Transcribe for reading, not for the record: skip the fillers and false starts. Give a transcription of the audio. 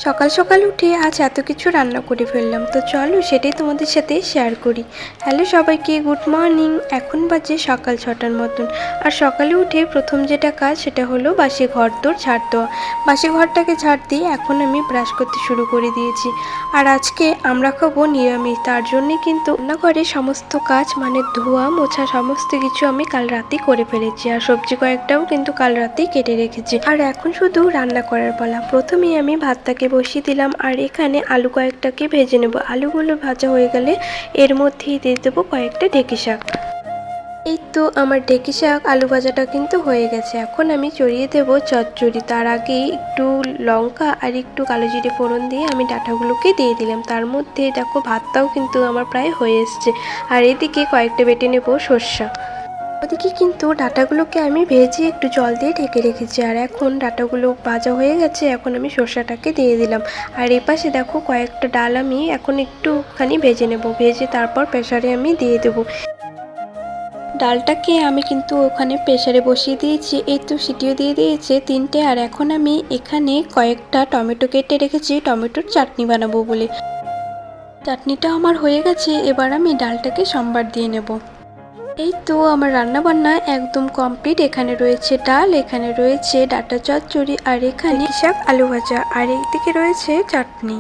সকাল সকাল উঠে আজ এত কিছু রান্না করে ফেললাম, তো চলো সেটাই তোমাদের সাথে শেয়ার করি। হ্যালো সবাইকে, গুড মর্নিং। এখন বাজে সকাল 6টার মতন। আর সকালে উঠে প্রথম যেটা কাজ সেটা হলো বাসি ঘর দোর ঝাড় দেওয়া। বাসি ঘরটাকে ঝাড় দিয়ে এখন আমি ব্রাশ করতে শুরু করে দিয়েছি। আর আজকে আমরা খাবো নিরামিষ, তার জন্যে কিন্তু রান্নাঘরে সমস্ত কাজ মানে ধোয়া মোছা সমস্ত কিছু আমি কাল রাতেই করে ফেলেছি। আর সবজি কয়েকটাও কিন্তু কাল রাতেই কেটে রেখেছি। আর এখন শুধু রান্না করার পালা। প্রথমেই আমি ভাতটাকে বসিয়ে দিলাম, আর এখানে আলু কয়েকটাকে ভেজে নেব। আলুগুলো ভাজা হয়ে গেলে এর মধ্যেই দিয়ে দেবো কয়েকটা ঢেঁকি শাক। এই তো আমার ঢেঁকি শাক আলু ভাজাটা কিন্তু হয়ে গেছে। এখন আমি চড়িয়ে দেবো চচ্চড়ি। তার আগেই একটু লঙ্কা আর একটু কালো জিরে ফোড়ন দিয়ে আমি ডাঁটাগুলোকে দিয়ে দিলাম। তার মধ্যে দেখো ভাতটাও কিন্তু আমার প্রায় হয়ে এসছে। আর এদিকে কয়েকটা বেটে নেবো সর্ষা। ওদিকে কিন্তু ডাঁটাগুলোকে আমি ভেজে একটু জল দিয়ে ঢেকে রেখেছি। আর এখন ডাঁটাগুলো ভাজা হয়ে গেছে, এখন আমি সর্ষাটাকে দিয়ে দিলাম। আর এই পাশে দেখো কয়েকটা ডাল আমি এখন একটুখানি ভেজে নেব, ভেজে তারপর প্রেসারে আমি দিয়ে দেবো। ডালটাকে আমি কিন্তু ওখানে প্রেসারে বসিয়ে দিয়েছি, এই তো সিটিও দিয়ে দিয়েছে 3টে। আর এখন আমি এখানে কয়েকটা টমেটো কেটে রেখেছি টমেটোর চাটনি বানাবো বলে। চাটনিটা আমার হয়ে গেছে, এবার আমি ডালটাকে সম্বার দিয়ে নেব। এই তো আমার রান্না বান্না একদম কমপ্লিট। এখানে রয়েছে ডাল, এখানে রয়েছে ডাঁটা চচ্চড়ি, আর এখানে শাক আলু ভাজা, আর এইদিকে রয়েছে চাটনি।